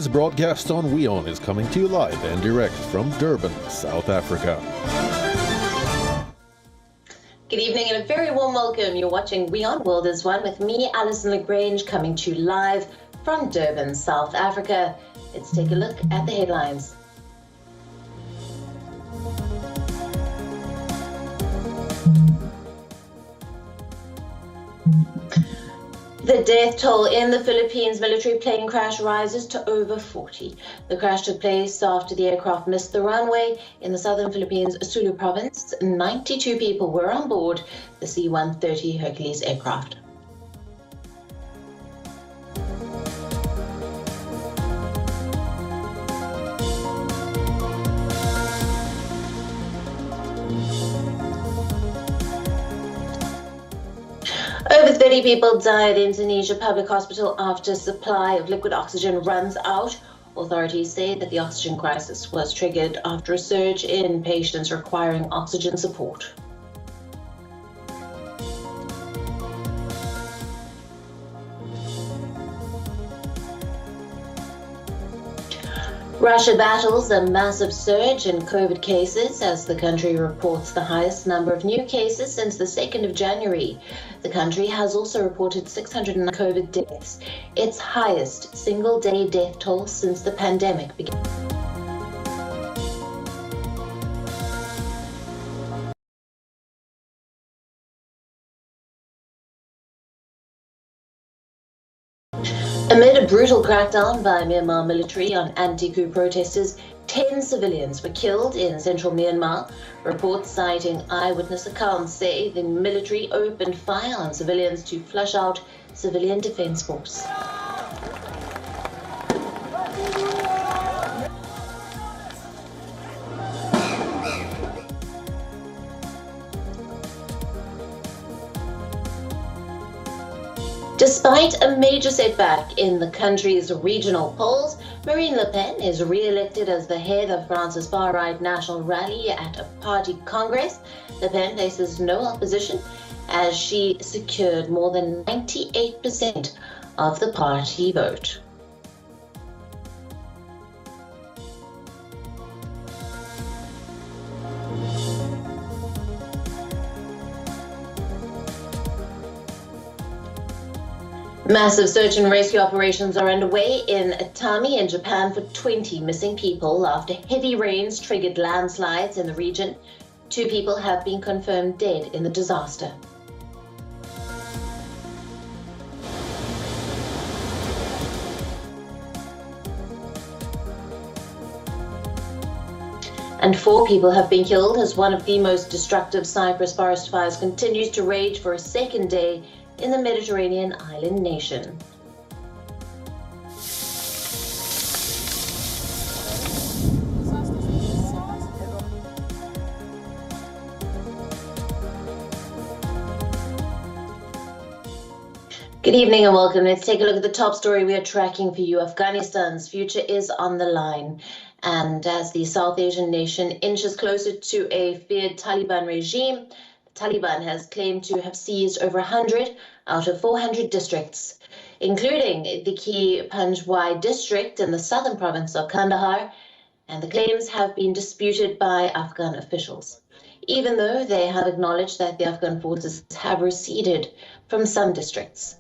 This broadcast on WION is coming to you live and direct from Durban, South Africa. Good evening and a very warm welcome. You're watching WION World is One with me, Alison LaGrange, coming to you live from Durban, South Africa. Let's take a look at the headlines. The death toll in the Philippines military plane crash rises to over 40. The crash took place after the aircraft missed the runway in the southern Philippines, Sulu province. 92 people were on board the C-130 Hercules aircraft. Over 30 people died at Indonesia public hospital after supply of liquid oxygen runs out. Authorities say that the oxygen crisis was triggered after a surge in patients requiring oxygen support. Russia battles a massive surge in COVID cases as the country reports the highest number of new cases since the 2nd of January. The country has also reported 609 COVID deaths, its highest single-day death toll since the pandemic began. Amid a brutal crackdown by Myanmar military on anti-coup protesters, 10 civilians were killed in central Myanmar. Reports citing eyewitness accounts say the military opened fire on civilians to flush out civilian defense force. Despite a major setback in the country's regional polls, Marine Le Pen is re-elected as the head of France's far-right national rally at a party congress. Le Pen faces no opposition as she secured more than 98% of the party vote. Massive search and rescue operations are underway in Atami in Japan for 20 missing people after heavy rains triggered landslides in the region. 2 people have been confirmed dead in the disaster. And 4 people have been killed as one of the most destructive Cyprus forest fires continues to rage for a second day in the Mediterranean island nation. Good evening and welcome. Let's take a look at the top story we are tracking for you. Afghanistan's future is on the line. And as the South Asian nation inches closer to a feared Taliban regime, Taliban has claimed to have seized over 100 out of 400 districts, including the key Panjwai district in the southern province of Kandahar, and the claims have been disputed by Afghan officials, even though they have acknowledged that the Afghan forces have receded from some districts.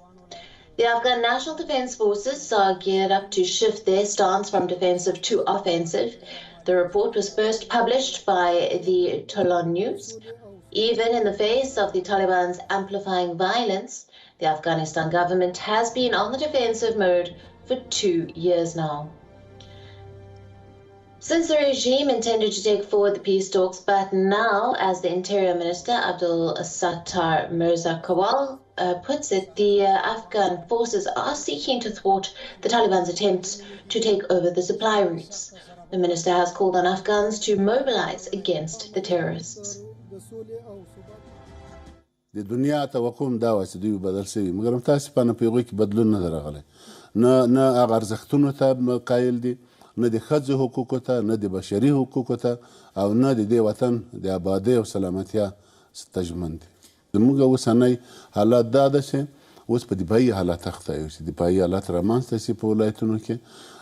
The Afghan National Defense Forces are geared up to shift their stance from defensive to offensive. The report was first published by the Toulon News. Even in the face of the Taliban's amplifying violence, the Afghanistan government has been on the defensive mode for 2 years now. Since the regime intended to take forward the peace talks, but now, as the Interior Minister Abdul Sattar Mirza Kawal puts it, the Afghan forces are seeking to thwart the Taliban's attempts to take over the supply routes. The minister has called on Afghans to mobilize against the terrorists. د دنیا توقع هم دا وه چې دوی بدل شوي مګر متاسفانه په هغوی کې بدلون نه دی راغلی نه هغه ارزښتونو ته قایل دي نه د ښځو حقوقو ته نه د بشري حقوقو ته او نه د دې وطن د آبادۍ او سلامتیا ته ژمن دي. زموږ اوسنی حالات دا ده چې اوس په دفاعي حالات اخته یو چې دفاعي حالات رامنځته شي په ولایتونو کې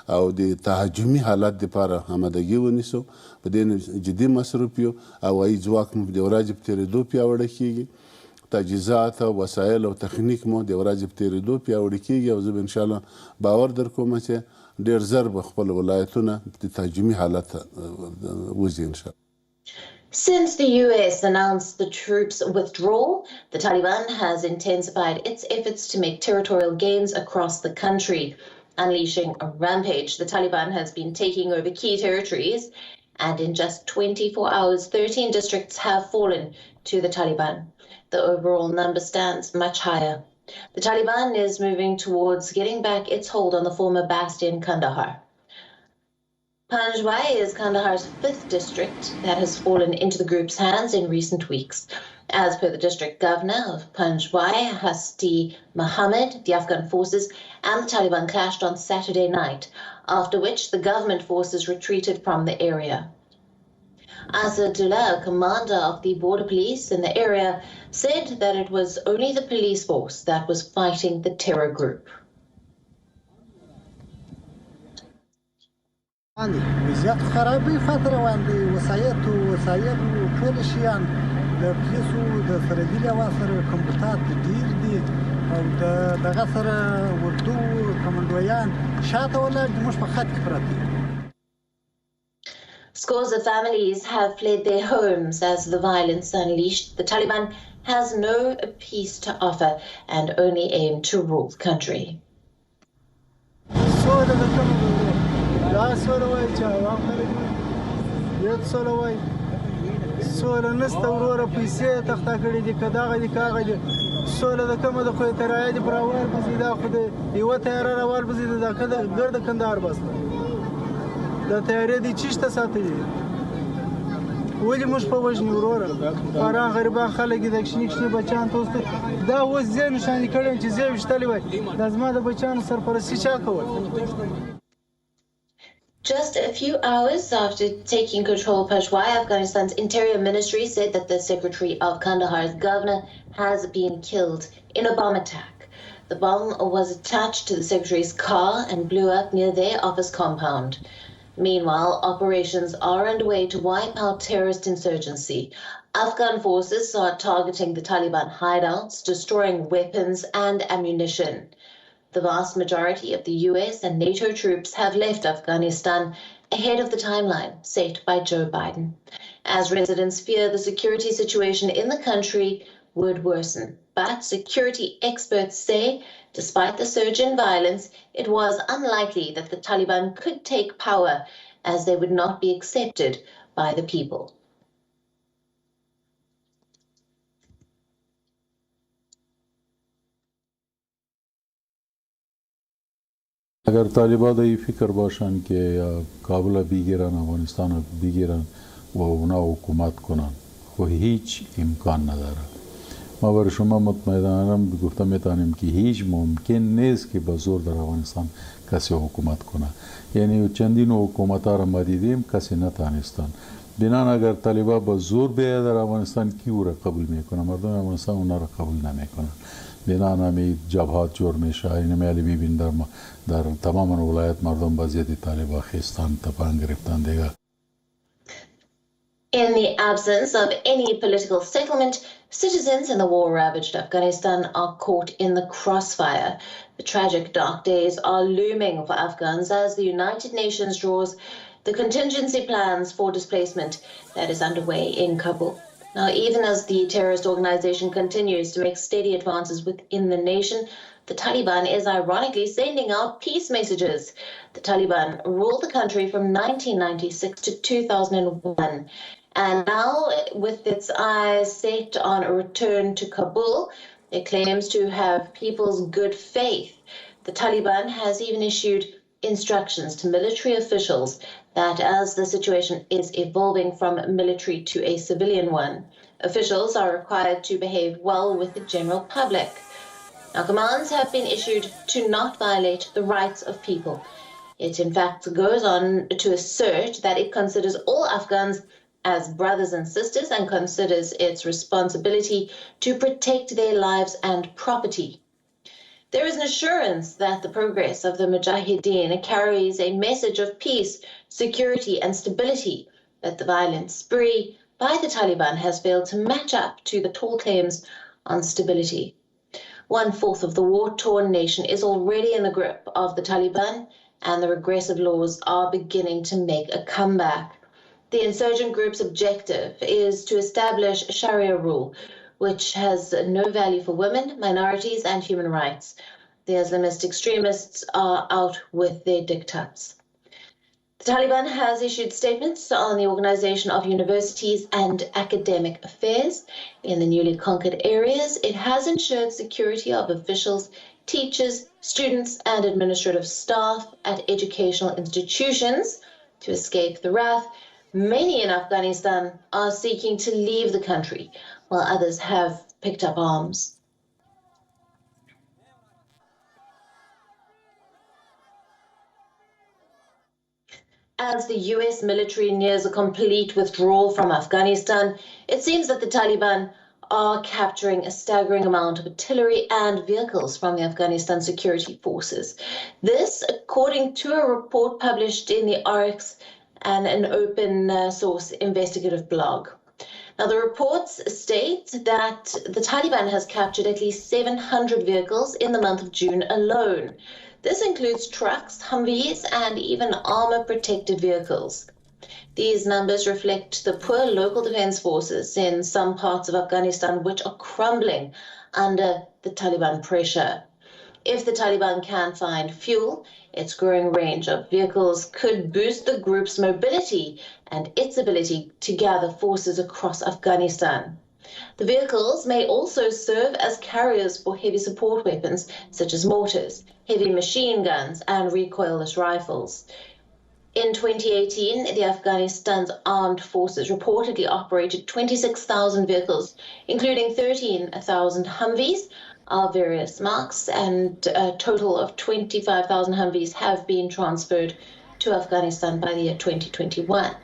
او د تهاجمي حالت لپاره آمادګي ونیسو په دې جدي مصروف یو او هوایي ځواک مو د ورځې په تېرېدو پیاوړی کیږي تجهیزات او وسایل او تخنیک مو د ورځې په تېرېدو پیاوړي کیږي او زه به انشاءالله باور در کوم چې ډېر ژر به خپل ولایتونه د تهاجمي حالت وځي انشاءالله. Since the US announced the troops' withdrawal, the Taliban has intensified its efforts to make territorial gains across the country, unleashing a rampage. The Taliban has been taking over key territories, and in just 24 hours, 13 districts have fallen to the Taliban. The overall number stands much higher. The Taliban is moving towards getting back its hold on the former bastion Kandahar. Panjwai is Kandahar's 5th district that has fallen into the group's hands in recent weeks. As per the district governor of Panjwai, Hasti Mohammed, the Afghan forces and the Taliban clashed on Saturday night, after which the government forces retreated from the area. Asadullah, commander of the border police in the area, said that it was only the police force that was fighting the terror group. وضعیت خرابې خاطر روان دي وسایط ټول شیان د پولیسو د سرحدي لوا سره کمپیوټر ډیر دي او دغه سره اردو کمانډویان شاته ولاړ دي موږ په خط کې پراته دي. Scores of families have fled their homes as the violence unleashed. The Taliban has no peace to offer and only aim to rule the country. دا سوله وای چې عوام خلک یو سوله وای سوله نسته وروره پیسې تخته کړي دي که دغه دي که هغه دي سوله د کومه د خو یې ترایه دي پر اوار پسې دا خو د یوه تیاره راوال پسې د ګرده کندهار بسته دا تیارې دي چیشته ساتلي ولې موږ په وژنې وروره فاران غریبان خلک دي د کشني بچیان ته اوس دا اوس زه نښانې کړی یم چې زه یې ویشتلی وای دا زما د بچیانو سرپرستي چا کول. Just a few hours after taking control of Peshawar, Afghanistan's Interior Ministry said that the secretary of Kandahar's governor has been killed in a bomb attack. The bomb was attached to the secretary's car and blew up near their office compound. Meanwhile, operations are underway to wipe out terrorist insurgency. Afghan forces are targeting the Taliban hideouts, destroying weapons and ammunition. The vast majority of the US and NATO troops have left Afghanistan ahead of the timeline set by Joe Biden, as residents fear the security situation in the country would worsen. But security experts say, despite the surge in violence, it was unlikely that the Taliban could take power, as they would not be accepted by the people. اگر طالبان این فکر باشن که کابل بگیرن افغانستان بگیرن و اونا حکومت کنن خب هیچ امکان نداره. ما برای شما مطمئنانم گفتم میتونیم که هیچ ممکن نیست که با زور در افغانستان کسی حکومت کنه. یعنی چندین حکومت ها را ما دیدیم کسی نتانستن. بنان اگر طالبان با زور بیاید در افغانستان کی او را قبول میکنه؟ مردم افغانستان اونا را قبول نمیکنن. بنان همی جبهات جور میشه. این میالی ببین در تمام ولایت مردم با ضد طالبان خستان تپان گرفتن دیگه. In the absence of any political settlement, citizens in the war-ravaged Afghanistan are caught in the crossfire. The tragic dark days are looming for Afghans as the United Nations draws the contingency plans for displacement that is underway in Kabul. Now, even as the terrorist organization continues to make steady advances within the nation, the Taliban is ironically sending out peace messages. The Taliban ruled the country from 1996 to 2001. And now, with its eyes set on a return to Kabul, it claims to have people's good faith. The Taliban has even issued instructions to military officials that as the situation is evolving from military to a civilian one, officials are required to behave well with the general public. Now, commands have been issued to not violate the rights of people. It, in fact, goes on to assert that it considers all Afghans as brothers and sisters and considers its responsibility to protect their lives and property. There is an assurance that the progress of the Mujahideen carries a message of peace, security, and stability, that the violent spree by the Taliban has failed to match up to the tall claims on stability. 1/4 of the war-torn nation is already in the grip of the Taliban, and the regressive laws are beginning to make a comeback. The insurgent group's objective is to establish Sharia rule, which has no value for women, minorities, and human rights. The Islamist extremists are out with their diktats. The Taliban has issued statements on the organization of universities and academic affairs in the newly conquered areas. It has ensured security of officials, teachers, students, and administrative staff at educational institutions. To escape the wrath, many in Afghanistan are seeking to leave the country, while others have picked up arms. As the US military nears a complete withdrawal from Afghanistan, it seems that the Taliban are capturing a staggering amount of artillery and vehicles from the Afghanistan security forces. This, according to a report published in the RX and an open source investigative blog. Now, the reports state that the Taliban has captured at least 700 vehicles in the month of June alone. This includes trucks, Humvees, and even armor-protected vehicles. These numbers reflect the poor local defense forces in some parts of Afghanistan, which are crumbling under the Taliban pressure. If the Taliban can find fuel, its growing range of vehicles could boost the group's mobility and its ability to gather forces across Afghanistan. The vehicles may also serve as carriers for heavy support weapons such as mortars, heavy machine guns, and recoilless rifles. In 2018, the Afghanistan's armed forces reportedly operated 26,000 vehicles, including 13,000 Humvees of various marks, and a total of 25,000 Humvees have been transferred to Afghanistan by the year 2021.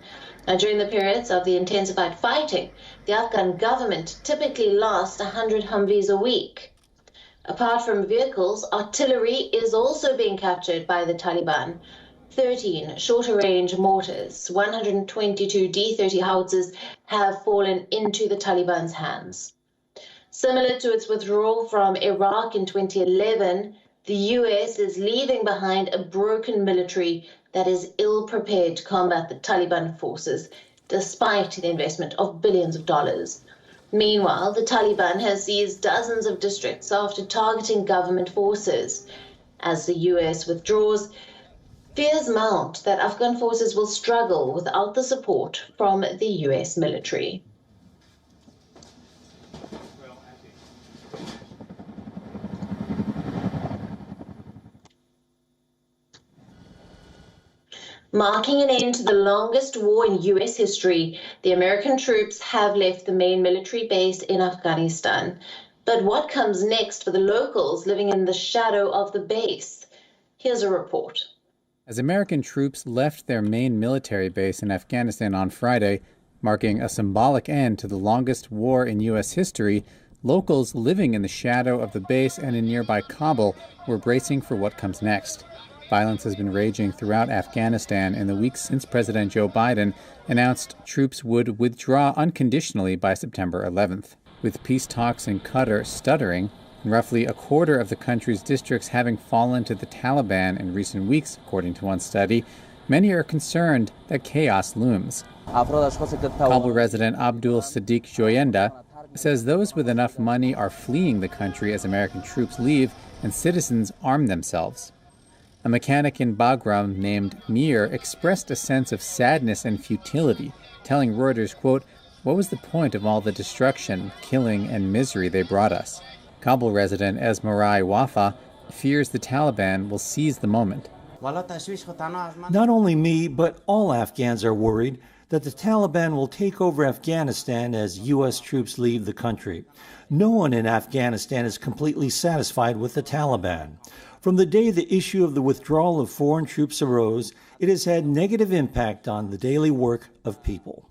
Now, during the periods of the intensified fighting, the Afghan government typically lost 100 Humvees a week. Apart from vehicles, artillery is also being captured by the Taliban. 13 shorter-range mortars, 122 D-30 howitzers have fallen into the Taliban's hands. Similar to its withdrawal from Iraq in 2011, the US is leaving behind a broken military that is ill-prepared to combat the Taliban forces, despite the investment of billions of dollars. Meanwhile, the Taliban has seized dozens of districts after targeting government forces. As the US withdraws, fears mount that Afghan forces will struggle without the support from the US military. Marking an end to the longest war in US history, the American troops have left the main military base in Afghanistan. But what comes next for the locals living in the shadow of the base? Here's a report. As American troops left their main military base in Afghanistan on Friday, marking a symbolic end to the longest war in U.S. history, locals living in the shadow of the base and in nearby Kabul were bracing for what comes next. Violence has been raging throughout Afghanistan in the weeks since President Joe Biden announced troops would withdraw unconditionally by September 11th. With peace talks in Qatar stuttering, and roughly a quarter of the country's districts having fallen to the Taliban in recent weeks, according to one study, many are concerned that chaos looms. Kabul resident Abdul Sadiq Joyenda says those with enough money are fleeing the country as American troops leave and citizens arm themselves. A mechanic in Bagram named Mir expressed a sense of sadness and futility, telling Reuters, quote, "What was the point of all the destruction, killing, and misery they brought us?" Kabul resident Esmarai Wafa fears the Taliban will seize the moment. Not only me, but all Afghans are worried that the Taliban will take over Afghanistan as U.S. troops leave the country. No one in Afghanistan is completely satisfied with the Taliban. From the day the issue of the withdrawal of foreign troops arose, it has had negative impact on the daily work of people.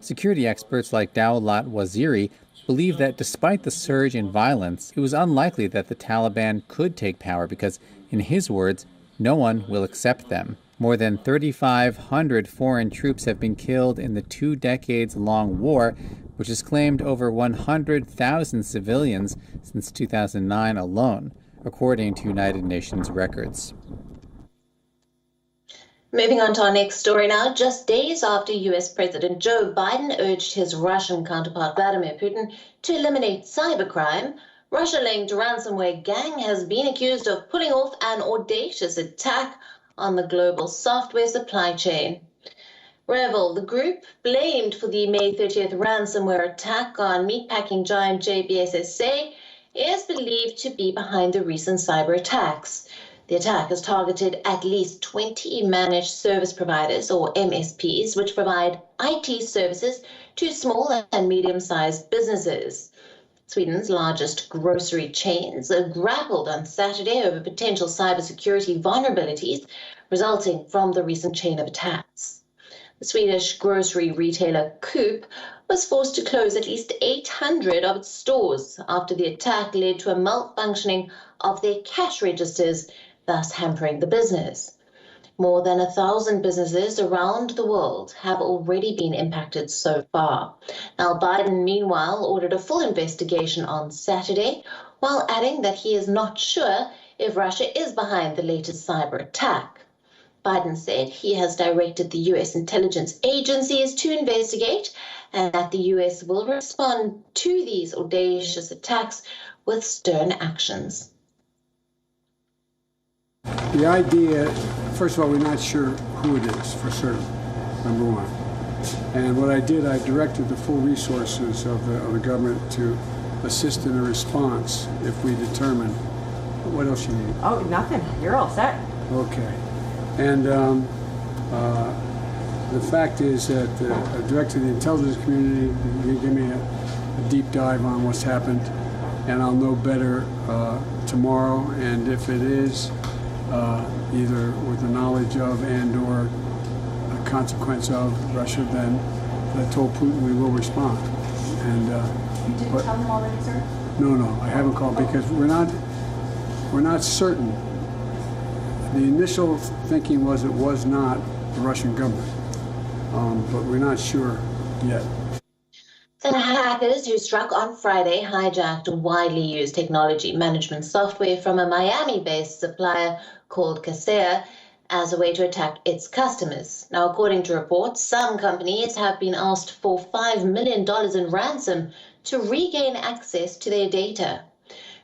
Security experts like Drought Waziri believe that despite the surge in violence, it was unlikely that the Taliban could take power because, in his words, no one will accept them. More than 3,500 foreign troops have been killed in the 2 decades-long war, which has claimed over 100,000 civilians since 2009 alone, according to United Nations records. Moving on to our next story now. Just days after US President Joe Biden urged his Russian counterpart Vladimir Putin to eliminate cybercrime, Russia-linked ransomware gang has been accused of pulling off an audacious attack on the global software supply chain. Revel, the group blamed for the May 30th ransomware attack on meatpacking giant JBSSA, is believed to be behind the recent cyber attacks. The attack has targeted at least 20 managed service providers, or MSPs, which provide IT services to small and medium-sized businesses. Sweden's largest grocery chains grappled on Saturday over potential cybersecurity vulnerabilities resulting from the recent chain of attacks. The Swedish grocery retailer Coop was forced to close at least 800 of its stores after the attack led to a malfunctioning of their cash registers, thus hampering the business. More than 1,000 businesses around the world have already been impacted so far. Now, Biden, meanwhile, ordered a full investigation on Saturday, while adding that he is not sure if Russia is behind the latest cyber attack. Biden said he has directed the U.S. intelligence agencies to investigate and that the U.S. will respond to these audacious attacks with stern actions. The idea, first of all, we're not sure who it is for certain, number one. And what I did, I directed the full resources of the government to assist in a response if we determine. What else you need? Oh, nothing. You're all set. Okay. And the fact is that I directed the intelligence community to give me a deep dive on what's happened, and I'll know better tomorrow. And if it is either with the knowledge of and or a consequence of Russia, then I told Putin we will respond. And you didn't tell him already, sir? No, I haven't called because we're not certain. The initial thinking was it was not the Russian government, but we're not sure yet. The hackers who struck on Friday hijacked widely used technology management software from a Miami-based supplier called Kaseya as a way to attack its customers. Now, according to reports, some companies have been asked for $5 million in ransom to regain access to their data.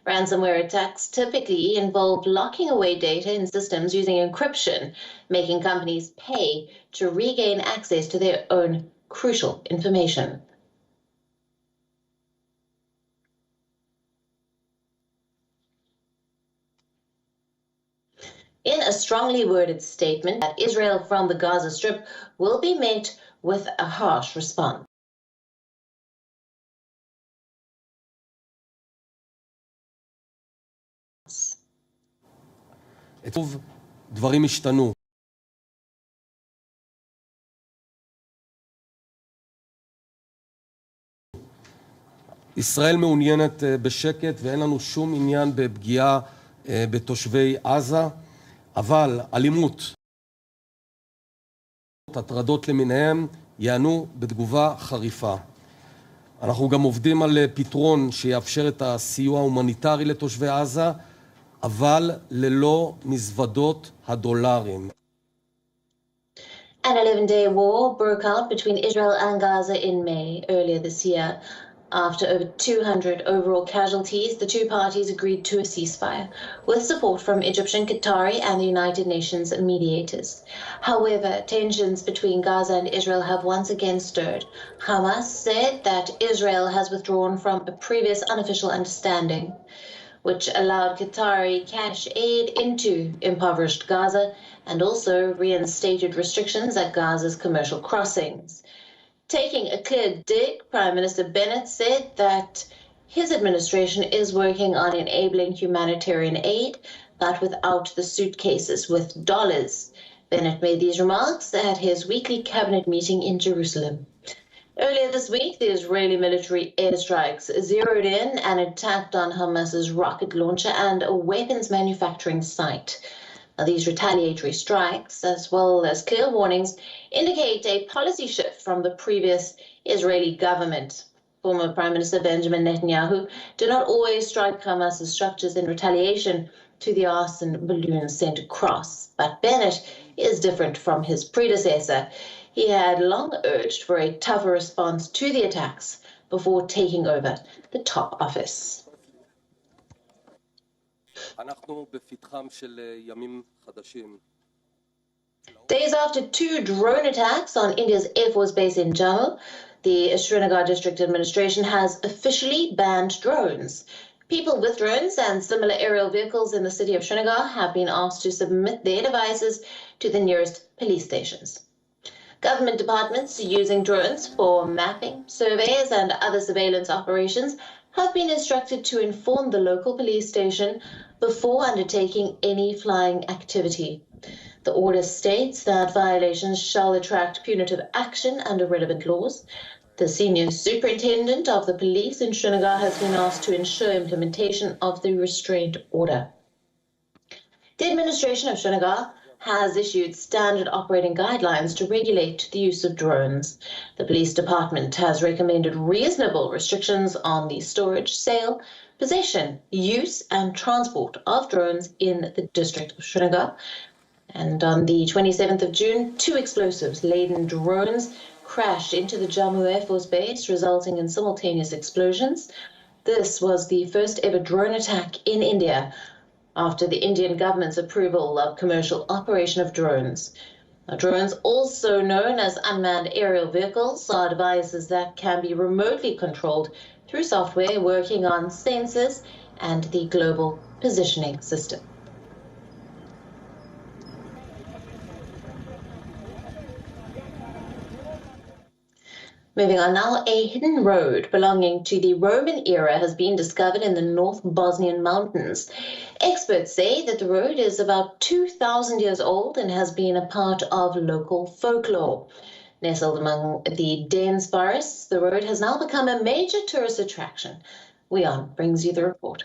Ransomware attacks typically involve locking away data in systems using encryption, making companies pay to regain access to their own crucial information. In a strongly worded statement, that Israel from the Gaza Strip will be met with a harsh response. דברים השתנו. ישראל מעוניינת בשקט ואין לנו שום עניין בפגיעה בתושבי עזה, אבל אלימות, הטרדות למיניהם, יענו בתגובה חריפה. אנחנו גם עובדים על פתרון שיאפשר את הסיוע ההומניטרי לתושבי עזה, אבל ללא מזוודות הדולרים. An 11-day war broke out between Israel and Gaza in May earlier this year. After over 200 overall casualties, the two parties agreed to a ceasefire, with support from Egyptian, Qatari, and the United Nations mediators. However, tensions between Gaza and Israel have once again stirred. Hamas said that Israel has withdrawn from a previous unofficial understanding, which allowed Qatari cash aid into impoverished Gaza and also reinstated restrictions at Gaza's commercial crossings. Taking a clear dig, Prime Minister Bennett said that his administration is working on enabling humanitarian aid, but without the suitcases with dollars. Bennett made these remarks at his weekly cabinet meeting in Jerusalem. Earlier this week, the Israeli military airstrikes zeroed in and attacked on Hamas's rocket launcher and a weapons manufacturing site. Now, these retaliatory strikes, as well as clear warnings, indicate a policy shift from the previous Israeli government. Former Prime Minister Benjamin Netanyahu did not always strike Hamas's structures in retaliation to the arson balloons sent across, but Bennett is different from his predecessor. He had long urged for a tougher response to the attacks before taking over the top office. Days after 2 drone attacks on India's Air Force base in Jammu, the Srinagar District Administration has officially banned drones. People with drones and similar aerial vehicles in the city of Srinagar have been asked to submit their devices to the nearest police stations. Government departments using drones for mapping, surveys, and other surveillance operations have been instructed to inform the local police station before undertaking any flying activity. The order states that violations shall attract punitive action under relevant laws. The senior superintendent of the police in Srinagar has been asked to ensure implementation of the restraint order. The administration of Srinagar has issued standard operating guidelines to regulate the use of drones. The police department has recommended reasonable restrictions on the storage, sale, possession, use, and transport of drones in the district of Srinagar. And on the 27th of June, 2 explosives-laden drones crashed into the Jammu Air Force Base, resulting in simultaneous explosions. This was the first ever drone attack in India after the Indian government's approval of commercial operation of drones. Now, drones, also known as unmanned aerial vehicles, are devices that can be remotely controlled through software working on sensors and the global positioning system. Moving on now, a hidden road belonging to the Roman era has been discovered in the North Bosnian mountains. Experts say that the road is about 2,000 years old and has been a part of local folklore. Nestled among the dense forests, the road has now become a major tourist attraction. WION brings you the report.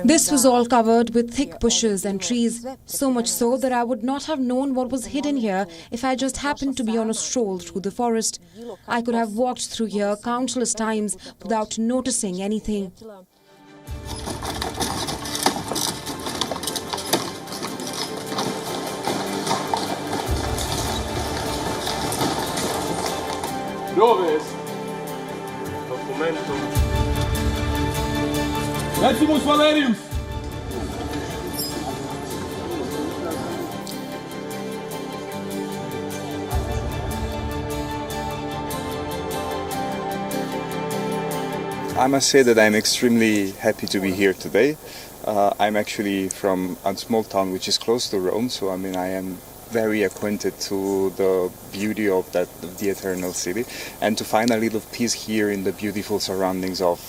This was all covered with thick bushes and trees, so much so that I would not have known what was hidden here if I just happened to be on a stroll through the forest. I could have walked through here countless times without noticing anything. Decimus Valerius! I must say that I'm extremely happy to be here today. I'm actually from a small town which is close to Rome, so I am very acquainted to the beauty of the eternal city, and to find a little peace here in the beautiful surroundings of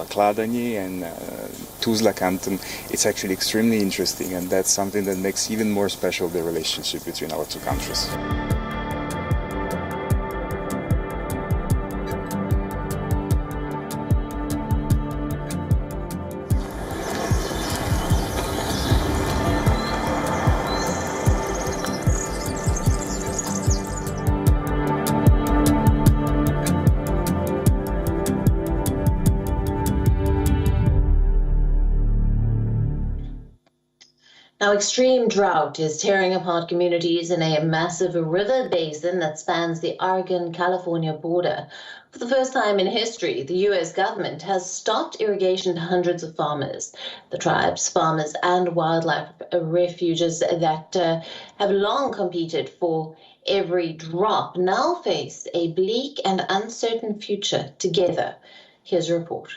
Kladany and Tuzla Canton, it's actually extremely interesting, and that's something that makes even more special the relationship between our two countries. Now, extreme drought is tearing apart communities in a massive river basin that spans the Oregon-California border. For the first time in history, the U.S. government has stopped irrigation to hundreds of farmers. The tribes, farmers, and wildlife refuges that have long competed for every drop now face a bleak and uncertain future together. Here's a report.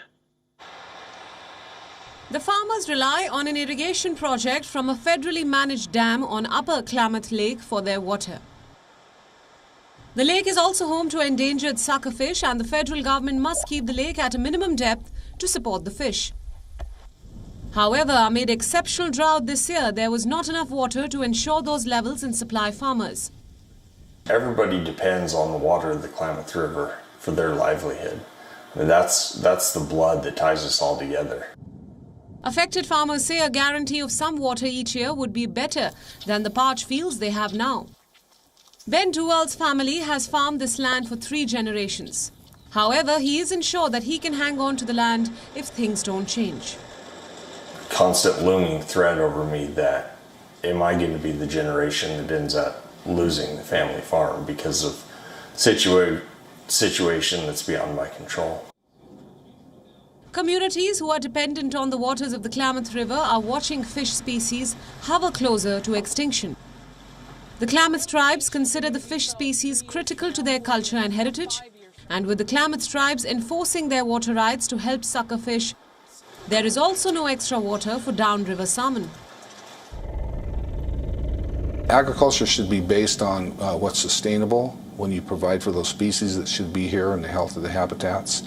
The farmers rely on an irrigation project from a federally managed dam on Upper Klamath Lake for their water. The lake is also home to endangered suckerfish, and the federal government must keep the lake at a minimum depth to support the fish. However, amid exceptional drought this year, there was not enough water to ensure those levels and supply farmers. Everybody depends on the water of the Klamath River for their livelihood. I mean, that's the blood that ties us all together. Affected farmers say a guarantee of some water each year would be better than the parched fields they have now. Ben Duval's family has farmed this land for 3 generations. However, he isn't sure that he can hang on to the land if things don't change. Constant looming threat over me that am I going to be the generation that ends up losing the family farm because of situation that's beyond my control. Communities who are dependent on the waters of the Klamath River are watching fish species hover closer to extinction. The Klamath tribes consider the fish species critical to their culture and heritage, and with the Klamath tribes enforcing their water rights to help sucker fish, there is also no extra water for downriver salmon. Agriculture should be based on what's sustainable. When you provide for those species that should be here and the health of the habitats.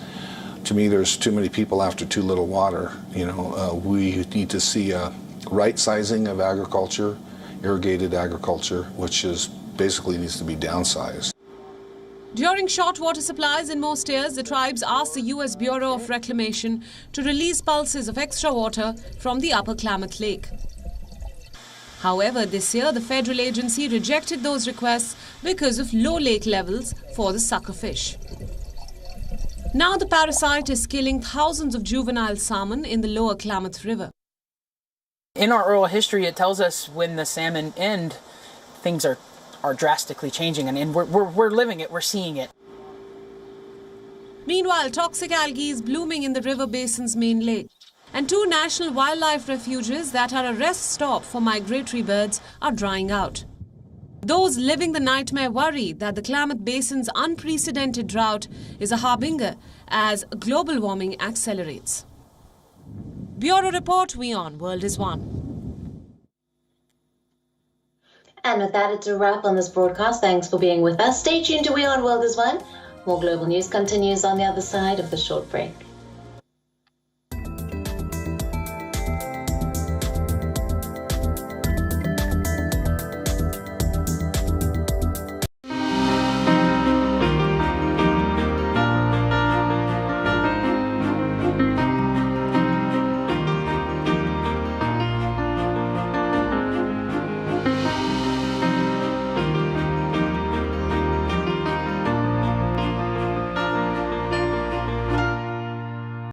To me, there's too many people after too little water. We need to see a right sizing of agriculture, irrigated agriculture, which is basically needs to be downsized. During short water supplies in most years, the tribes asked the U.S. Bureau of Reclamation to release pulses of extra water from the Upper Klamath Lake. However, this year the federal agency rejected those requests because of low lake levels for the suckerfish. Now the parasite is killing thousands of juvenile salmon in the lower Klamath River. In our oral history, it tells us when the salmon end, things are drastically changing, and we're living it, we're seeing it. Meanwhile, toxic algae is blooming in the river basin's main lake, and 2 national wildlife refuges that are a rest stop for migratory birds are drying out. Those living the nightmare worry that the Klamath Basin's unprecedented drought is a harbinger as global warming accelerates. Bureau Report, WION World is One. And with that, it's a wrap on this broadcast. Thanks for being with us. Stay tuned to WION World is One. More global news continues on the other side of the short break.